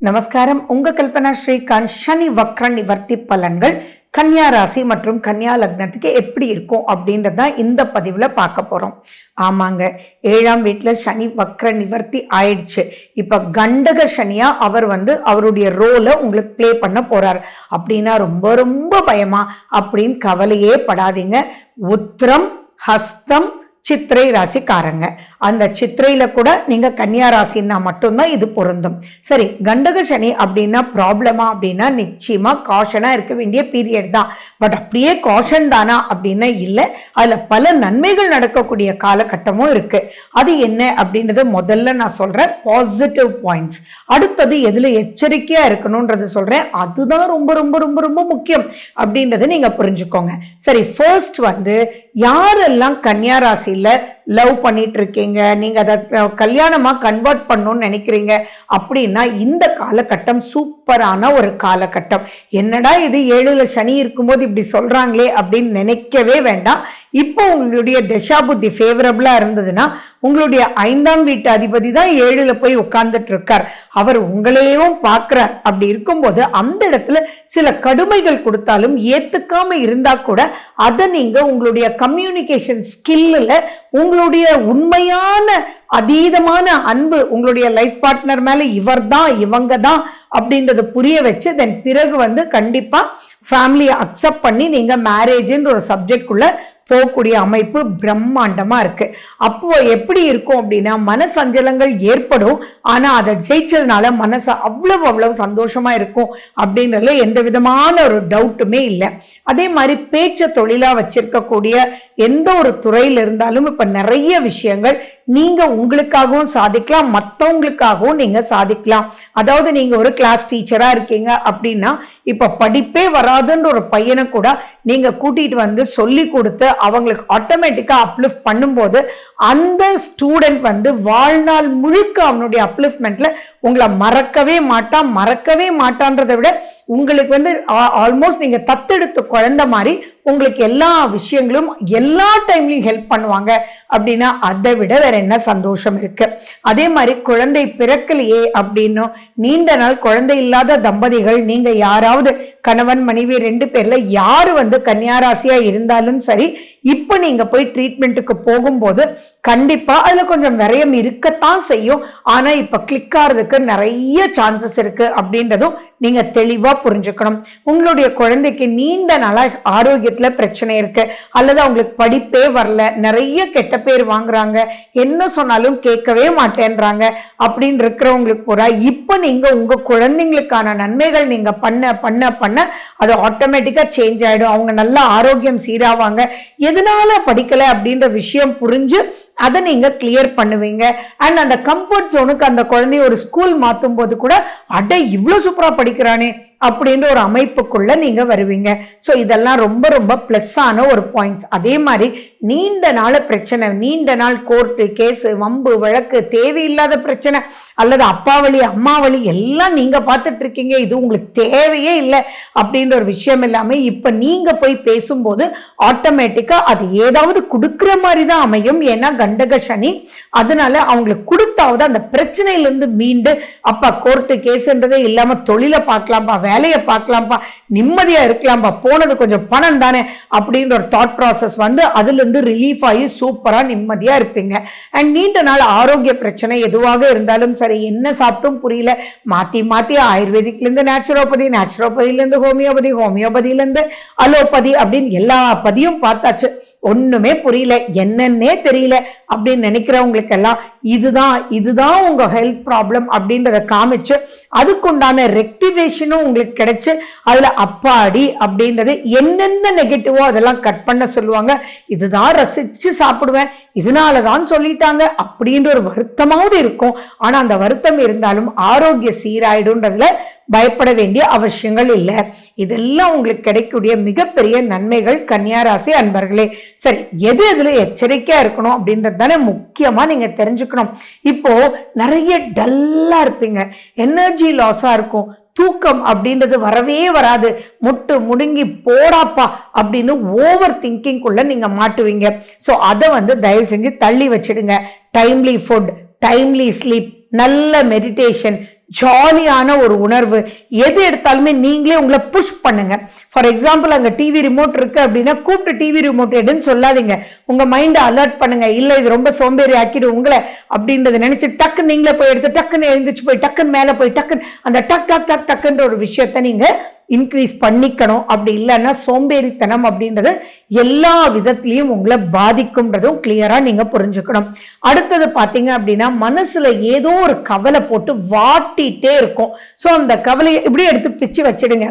நமஸ்காரம். உங்க கல்பனா ஸ்ரீகாந்த். சனி வக்ர நிவர்த்தி பலன்கள் கன்னியா ராசி மற்றும் கன்னியா லக்னத்துக்கு எப்படி இருக்கும் அப்படின்றத இந்த பதிவுல பார்க்க போறோம். ஆமாங்க, 7ஆம் வீட்டுல சனி வக்ர நிவர்த்தி ஆயிடுச்சு. இப்ப கண்டக சனியா அவர் அவருடைய ரோலை உங்களுக்கு பிளே பண்ண போறாரு. அப்படின்னா ரொம்ப ரொம்ப பயமா அப்படின்னு கவலையே படாதீங்க. உத்திரம், ஹஸ்தம், சித்திரை ராசிக்காரங்க, அந்த சித்திரையில கூட நீங்க கன்னியா ராசின்னா மட்டும்தான் இது பொருந்தும். சரி, கண்டக சனி அப்படின்னா ப்ராப்ளமா அப்படின்னா நிச்சயமா காஷனா இருக்க வேண்டிய பீரியட் தான். பட் அப்படியே காஷன் தானா அப்படின்னா இல்லை, அதுல பல நன்மைகள் நடக்கக்கூடிய காலகட்டமும் இருக்கு. அது என்ன அப்படின்றத முதல்ல நான் சொல்றேன், பாசிட்டிவ் பாயிண்ட்ஸ். அடுத்தது எதுல எச்சரிக்கையா இருக்கணும்ன்றது சொல்றேன், அதுதான் ரொம்ப ரொம்ப ரொம்ப ரொம்ப முக்கியம் அப்படின்றத நீங்க புரிஞ்சுக்கோங்க. சரி, ஃபர்ஸ்ட் யாரெல்லாம் கன்னியா ராசி லவ் பண்ணிட்டு இருக்கீங்க, நீங்க அதை கல்யாணமா கன்வெர்ட் பண்ணணும்னு நினைக்கிறீங்க அப்படின்னா இந்த காலகட்டம் சூப்பரான ஒரு காலகட்டம். என்னடா இது 7ல சனி இருக்கும்போது இப்படி சொல்றாங்களே அப்படின்னு நினைக்கவே வேண்டாம். இப்போ உங்களுடைய தசாபுத்தி ஃபேவரபிளா இருந்ததுன்னா உங்களுடைய 5ஆம் வீட்டு அதிபதி தான் 7ல போய் உட்கார்ந்துட்டு இருக்கார். அவர் உங்களையும் பார்க்கிறார். அப்படி இருக்கும்போது அந்த இடத்துல சில கடுமைகள் கொடுத்தாலும் ஏத்துக்காம இருந்தா கூட அதை நீங்க உங்களுடைய கம்யூனிகேஷன் ஸ்கில்ல உங்களுடைய உண்மையான அதீதமான அன்பு உங்களுடைய லைஃப் பார்ட்னர் மேல இவர் தான் இவங்க தான் அப்படின்றத புரிய வச்சு தென் பிறகு கண்டிப்பா ஃபேமிலியை அக்செப்ட் பண்ணி நீங்க மேரேஜ்ன்ற ஒரு சப்ஜெக்டுக்குள்ள போகக்கூடிய அமைப்பு பிரம்மாண்டமா இருக்கு. அப்போ எப்படி இருக்கும் அப்படின்னா மனசஞ்சலங்கள் ஏற்படும், ஆனா அதை ஜெயிச்சதுனால மனசு அவ்வளவு சந்தோஷமா இருக்கும் அப்படின்றதுல எந்த விதமான ஒரு டவுட்டுமே இல்லை. அதே மாதிரி பேச்ச தொழிலா வச்சிருக்கக்கூடிய எந்த ஒரு துறையில இருந்தாலும் இப்ப நிறைய விஷயங்கள் நீங்க உங்களுக்காகவும் சாதிக்கலாம், மற்றவங்களுக்காகவும் நீங்க சாதிக்கலாம். அதாவது நீங்க ஒரு கிளாஸ் டீச்சரா இருக்கீங்க அப்படின்னா இப்ப படிப்பே வராதுன்ற ஒரு பையனை கூட நீங்க கூட்டிட்டு சொல்லி கொடுத்து அவங்களுக்கு ஆட்டோமேட்டிக்கா அப்லிஃப்ட் பண்ணும்போது அந்த ஸ்டூடெண்ட் வாழ்நாள் முழுக்க அவனுடைய அப்லிஃப்ட்மெண்ட்ல உங்களை மறக்கவே மாட்டான்றதை விட உங்களுக்கு ஆல்மோஸ்ட் நீங்க தத்தெடுத்து குழந்தை மாதிரி உங்களுக்கு எல்லா விஷயங்களும் எல்லா டைம்லயும் ஹெல்ப் பண்ணுவாங்க அப்படின்னா அதை விட வேற என்ன சந்தோஷம் இருக்கு. அதே மாதிரி குழந்தை பிறக்கலையே அப்படின்னும் நீண்ட நாள் குழந்தை இல்லாத தம்பதிகள் நீங்க யாராவது கணவன் மனைவி 2 பேர்ல யாரு கன்னியா ராசியா இருந்தாலும் சரி, இப்ப நீங்க போய் ட்ரீட்மெண்ட்டுக்கு போகும்போது கண்டிப்பா அதுல கொஞ்சம் விரயம் இருக்கத்தான் செய்யும். ஆனா இப்ப கிளிக் ஆறதுக்கு நிறைய சான்சஸ் இருக்கு அப்படின்றதும் நீங்க தெளிவா புரிஞ்சுக்கணும். உங்களுடைய குழந்தைக்கு நீண்ட நாளா ஆரோக்கியத்துல பிரச்சனை இருக்கு, அல்லது அவங்களுக்கு படிப்பே வரல, நிறைய கெட்ட பேர் வாங்குறாங்க, என்ன சொன்னாலும் கேட்கவே மாட்டேன்றாங்க அப்படின்னு இருக்கிறவங்களுக்கு பூரா இப்ப நீங்க உங்க குழந்தைங்களுக்கான நன்மைகள் நீங்க பண்ண பண்ண பண்ண அது ஆட்டோமேட்டிக்கா சேஞ்ச் ஆயிடும். அவங்க நல்ல ஆரோக்கியம் சீராவாங்க. எதனால படிக்கல அப்படின்ற விஷயம் புரிஞ்சு அதை நீங்க கிளியர் பண்ணுவீங்க. அண்ட் அந்த கம்ஃபர்ட் ஜோனுக்கு அந்த குழந்தைய ஒரு ஸ்கூல் மாத்தும் போது கூட அட இவ்வளவு சூப்பரா படிக்கிறானே அப்படின்ற ஒரு அமைப்புக்குள்ள நீங்க வருவீங்க. ஸோ இதெல்லாம் ரொம்ப ரொம்ப பிளஸ் ஆன ஒரு பாயிண்ட்ஸ். அதே மாதிரி நீண்ட நாள் பிரச்சனை, நீண்ட நாள் கோர்ட்டு கேஸ் வம்பு வழக்கு தேவையில்லாத பிரச்சனை அல்லது அப்பா வழி அம்மா வழி எல்லாம் நீங்க பார்த்துட்டு இருக்கீங்க, இது உங்களுக்கு தேவையே இல்லை அப்படின்ற ஒரு விஷயம் இல்லாம இப்ப நீங்க போய் பேசும்போது ஆட்டோமேட்டிக்கா அது ஏதாவது கொடுக்குற மாதிரி தான் அமையும். ஏன்னா கண்டக சனி, அதனால அவங்களுக்கு கொடுத்தாவது அந்த பிரச்சனையிலிருந்து மீண்டு அப்பா கோர்ட்டு கேஸ்ன்றதே இல்லாம தொழிலை பார்க்கலாம்பா, வேலையை பார்க்கலாம்பா, நிம்மதியா இருக்கலாம்பா, போனது கொஞ்சம் பணம் தானே அப்படின்ற ஒரு தாட் ப்ராசஸ் அதுல இருந்து ரிலீஃப் ஆகி சூப்பரா நிம்மதியா இருப்பீங்க. அண்ட் நீண்ட நாள் ஆரோக்கிய பிரச்சனை எதுவாக இருந்தாலும் சரி, என்ன சாப்பிட்டும் புரியல, மாத்தி மாத்தி ஆயுர்வேதிக்ல இருந்து நேச்சுரோபதி, நேச்சுரோபதியில இருந்து ஹோமியோபதி, ஹோமியோபதியில இருந்து அலோபதி அப்படின்னு எல்லா பதியும் பார்த்தாச்சு, ஒண்ணுமே புரியல, என்னன்னே தெரியல அப்படின்னு நினைக்கிறவங்களுக்கு எல்லாம் இதுதான் உங்க ஹெல்த் ப்ராப்ளம் அப்படின்றத காமிச்சு அதுக்குண்டான ரெக்டிவேஷனும் உங்களுக்கு கிடைச்சு அதுல அப்பாடி அப்படின்றது என்னென்ன நெகட்டிவோ அதெல்லாம் கட் பண்ண சொல்லுவாங்க. இதுதான் ரசிச்சு சாப்பிடுவேன், இதனாலதான் சொல்லிட்டாங்க அப்படின்ற ஒரு வருத்தமாவது இருக்கும். ஆனா அந்த வருத்தம் இருந்தாலும் ஆரோக்கிய சீராயிடும்ன்றதுல பயப்பட வேண்டிய அவசியங்கள் இல்லை. இதெல்லாம் உங்களுக்கு கிடைக்கக்கூடிய மிகப்பெரிய நன்மைகள் கன்னியா ராசி அன்பர்களே. சரி, எதுல எச்சரிக்கையா இருக்கணும் அப்படின்றது தானே முக்கியமா நீங்க தெரிஞ்சுக்கணும். இப்போ நிறைய டல்லா இருப்பீங்க, எனர்ஜி லாஸா இருக்கும், தூக்கம் அப்படின்றது வரவே வராது, முட்டு முடுங்கி போடாப்பா அப்படின்னு ஓவர் திங்கிங்குள்ள நீங்க மாட்டுவீங்க. ஸோ அதை தயவு செஞ்சு தள்ளி வச்சிடுங்க. டைம்லி ஃபுட், டைம்லி ஸ்லீப், நல்ல மெடிடேஷன், ஜாலியான ஒரு உணர்வு. எது எடுத்தாலுமே நீங்களே உங்களை புஷ் பண்ணுங்க. ஃபார் எக்ஸாம்பிள் அங்க டிவி ரிமோட் இருக்கு அப்படின்னா கூப்பிட்டு டிவி ரிமோட் எடுன்னு சொல்லாதீங்க. உங்க மைண்டை அலர்ட் பண்ணுங்க. இல்ல இது ரொம்ப சோம்பேறி ஆக்கிடும் உங்களை அப்படின்றத நினைச்சு டக்குன்னு நீங்களே போய் எடுத்து டக்குன்னு எழுந்திரிச்சு போய் டக்குன்னு மேல போய் டக்குன்னு அந்த டக் டக் டக் டக்குன்ற ஒரு விஷயத்த நீங்க இன்க்ரீஸ் பண்ணிக்கணும். அப்படி இல்லைன்னா சோம்பேறித்தனம் அப்படின்றது எல்லா விதத்திலையும் உங்களை பாதிக்கும்ன்றதும் கிளியரா நீங்க புரிஞ்சுக்கணும். அடுத்தது பாத்தீங்க அப்படின்னா மனசுல ஏதோ ஒரு கவலை போட்டு வாட்டிட்டே இருக்கும். ஸோ அந்த கவலையை இப்படி எடுத்து பிச்சு வச்சிடுங்க.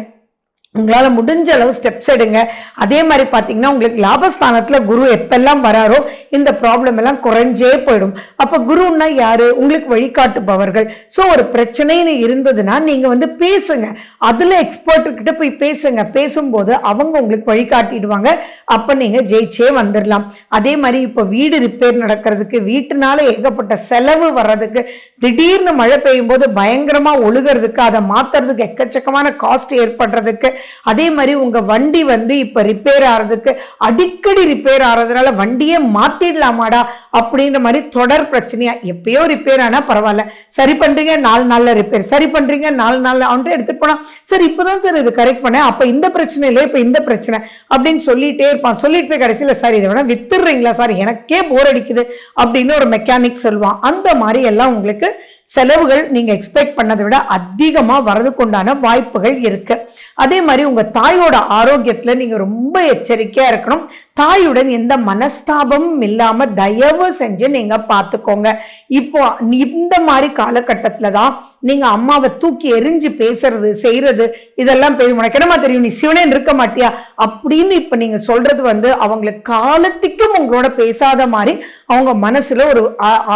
உங்களால முடிஞ்ச அளவு ஸ்டெப்ஸ் எடுங்க. அதே மாதிரி பாத்தீங்கன்னா உங்களுக்கு லாபஸ்தானத்துல குரு எப்பெல்லாம் வராரோ இந்த ப்ராப்ளம் எல்லாம் குறைஞ்சே போயிடும். அப்ப குருன்னா யாரு? உங்களுக்கு வழிகாட்டுபவர்கள். ஸோ ஒரு பிரச்சனைன்னு இருந்ததுன்னா நீங்க பேசுங்க. அதுல எக்ஸ்பர்ட் கிட்ட போய் பேசுங்க. பேசும்போது அவங்க உங்களுக்கு வழிகாட்டிடுவாங்க. அப்ப நீங்க ஜெயிச்சே வந்துடலாம். அதே மாதிரி இப்ப வீடு ரிப்பேர் நடக்கிறதுக்கு, வீட்டுனால ஏகப்பட்ட செலவு வர்றதுக்கு, திடீர்னு மழை பெய்யும் போது பயங்கரமா ஒழுகிறதுக்கு, அதை மாத்துறதுக்கு எக்கச்சக்கமான காஸ்ட் ஏற்படுறதுக்கு, அதே மாதிரி உங்க வண்டி இப்ப ரிப்பேர் ஆறதுக்கு, அடிக்கடி ரிப்பேர் ஆறதுனால வண்டியே மாத்திடலாமாடா அப்படின்ற மாதிரி தொடர் பிரச்சனையா, எப்பயோ ரிப்பேர் ஆனா பரவாயில்ல, சரி பண்றீங்க 4 நாள்ல ரிப்பேர், சரி பண்றீங்க 4 நாள்ல அவன்ட்டு எடுத்துட்டு போனா, சரி இப்பதான் சார் இது கரெக்ட் பண்ண, அப்ப இந்த பிரச்சனை இல்லை இப்ப இந்த பிரச்சனை அப்படின்னு சொல்லிட்டே இருப்பான். சொல்லிட்டு போய் கடைசியில சார் இதை வேணா வித்துடுறீங்களா சார், எனக்கே போர் அடிக்குது அப்படின்னு ஒரு மெக்கானிக் சொல்லுவான். அந்த மாதிரி எல்லாம் உங்களுக்கு செலவுகள் நீங்க எக்ஸ்பெக்ட் பண்ணதை விட அதிகமா வரதுக்குண்டான வாய்ப்புகள் இருக்கு. அதே மாதிரி உங்க தாயோட ஆரோக்கியத்துல நீங்க ரொம்ப எச்சரிக்கையா இருக்கணும். தாயுடன் எந்த மனஸ்தாபமும் இல்லாம தயவு செஞ்சு நீங்க பாத்துக்கோங்க. இப்போ இந்த மாதிரி காலகட்டத்துல தான் நீங்க அம்மாவை தூக்கி எரிஞ்சு பேசுறது செய்யறது இதெல்லாம் உனக்கு என்னமா தெரியும், நீ சிவனே இருக்க மாட்டியா அப்படின்னு இப்ப நீங்க சொல்றது அவங்களுக்கு காலத்துக்கும் உங்களோட பேசாத மாதிரி அவங்க மனசுல ஒரு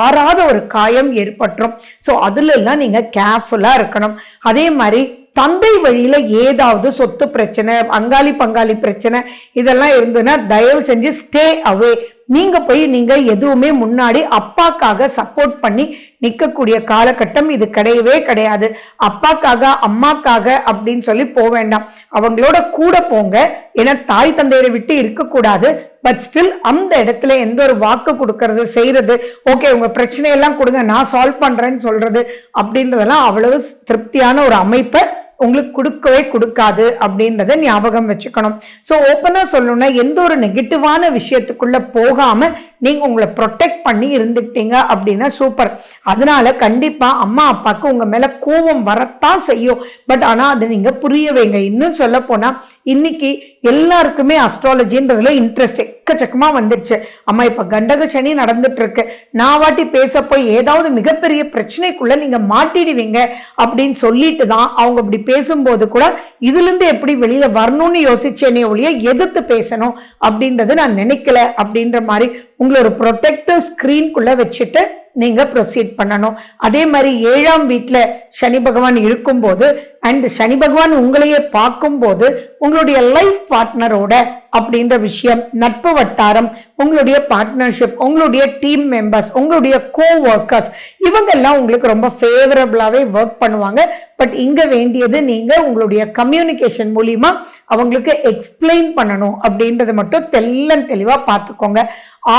ஆறாத ஒரு காயம் ஏற்பட்டுரும். ஸோ அதுல எல்லாம் நீங்க கேர்ஃபுல்லா இருக்கணும். அதே மாதிரி தந்தை வழியில ஏதாவது சொத்து பிரச்சனை, அங்காளி பங்காளி பிரச்சனை இதெல்லாம் இருந்ததுன்னா தயவு செஞ்சு ஸ்டே அவே. நீங்க எதுவுமே முன்னாடி அப்பாக்காக சப்போர்ட் பண்ணி நிக்கக்கூடிய காலகட்டம் இது கிடையவே கிடையாது. அப்பாக்காக அம்மாக்காக அப்படின்னு சொல்லி போக வேண்டாம். அவங்களோட கூட போங்க. ஏன்னா தாய் தந்தையரை விட்டு இருக்கக்கூடாது. பட் ஸ்டில் அந்த இடத்துல எந்த ஒரு வாக்கு கொடுக்கறது செய்யறது, ஓகே உங்க பிரச்சனையெல்லாம் கொடுங்க நான் சால்வ் பண்றேன்னு சொல்றது அப்படின்றதெல்லாம் அவ்வளவு திருப்தியான ஒரு அமைப்பை உங்களுக்கு கொடுக்கவே கொடுக்காது அப்படின்றத ஞாபகம் வச்சுக்கணும். ஸோ ஓப்பனா சொல்லணும்னா எந்த ஒரு நெகட்டிவான விஷயத்துக்குள்ள போகாம நீங்க உங்களை ப்ரொடெக்ட் பண்ணி இருந்துட்டீங்க அப்படின்னா சூப்பர். அதனால கண்டிப்பா அம்மா அப்பாவுக்கு உங்க மேல கோபம் வரத்தான் செய்யும். பட் ஆனா அதை நீங்க புரிய வைங்க. இன்னும் சொல்ல போனா இன்னைக்கு எல்லாருக்குமே அஸ்ட்ராலஜின்றதுல இன்ட்ரெஸ்ட் எக்கச்சக்கமா வந்துடுச்சு. அம்மா இப்ப கண்டக சனி நடந்துட்டு இருக்கு, நான் வாட்டி பேச போய் ஏதாவது மிகப்பெரிய பிரச்சனைக்குள்ள நீங்க மாட்டிடுவீங்க அப்படின்னு சொல்லிட்டு தான் அவங்க அப்படி பேசும்போது கூட இதுல இருந்து எப்படி வெளியில வரணும்னு யோசிச்சேனே ஒழிய எதிர்த்து பேசணும் அப்படின்றது நான் நினைக்கல அப்படின்ற மாதிரி உங்களை ஒரு ப்ரொடெக்டிவ் ஸ்கிரீன்குள்ள வச்சுட்டு நீங்க ப்ரொசீட் பண்ணணும். அதே மாதிரி 7ஆம் வீட்டுல சனி பகவான் இருக்கும்போது அண்ட் சனி பகவான் உங்களையே பார்க்கும் போது உங்களுடைய லைஃப் பார்ட்னரோட அப்படின்ற விஷயம், நட்பு வட்டாரம், உங்களுடைய பார்ட்னர்ஷிப், உங்களுடைய டீம் மெம்பர்ஸ், உங்களுடைய கோ ஒர்க்கர்ஸ் இவங்க எல்லாம் உங்களுக்கு ரொம்ப ஃபேவரபிளாவே ஒர்க் பண்ணுவாங்க. பட் இங்க வேண்டியது நீங்க உங்களுடைய கம்யூனிகேஷன் மூலியமா அவங்களுக்கு எக்ஸ்பிளைன் பண்ணணும் அப்படின்றத மட்டும் தெளிவா பார்த்துக்கோங்க.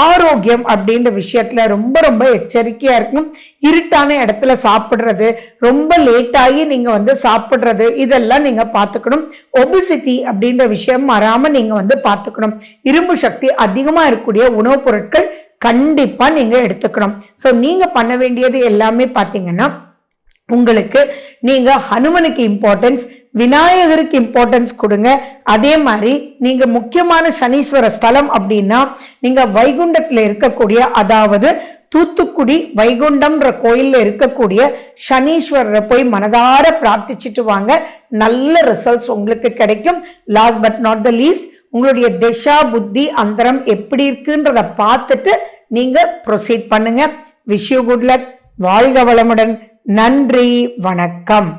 ஆரோக்கியம் அப்படின்ற விஷயத்துல ரொம்ப ரொம்ப எச்சரிக்கையா இருக்கணும். இருட்டான இடத்துல சாப்பிடுறது, ரொம்ப லேட் ஆகி நீங்க சாப்பிடுறது இதெல்லாம் நீங்க பார்த்துக்கணும். ஒபிசிட்டி அப்படின்ற விஷயம் வராம நீங்க பார்த்துக்கணும். இரும்பு சக்தி அதிகமா இருக்கக்கூடிய உணவுப் பொருட்கள் கண்டிப்பா நீங்க எடுத்துக்கணும். ஸோ நீங்க பண்ண வேண்டியது எல்லாமே பாத்தீங்கன்னா உங்களுக்கு நீங்க ஹனுமனுக்கு இம்பார்ட்டன்ஸ், விநாயகருக்கு இம்பார்ட்டன்ஸ் கொடுங்க. அதே மாதிரி நீங்க முக்கியமான சனீஸ்வர ஸ்தலம் அப்படின்னா நீங்க வைகுண்டத்துல இருக்கக்கூடிய, அதாவது தூத்துக்குடி வைகுண்டம்ன்ற கோயில்ல இருக்கக்கூடிய சனீஸ்வரரை போய் மனதார பிரார்த்திச்சுட்டு வாங்க. நல்ல ரிசல்ட்ஸ் உங்களுக்கு கிடைக்கும். Last but not the least, உங்களுடைய திஷா புத்தி அந்தரம் எப்படி இருக்குன்றத பார்த்துட்டு நீங்க ப்ரொசீட் பண்ணுங்க. Wish you good luck. வாழ்க வளமுடன். நன்றி, வணக்கம்.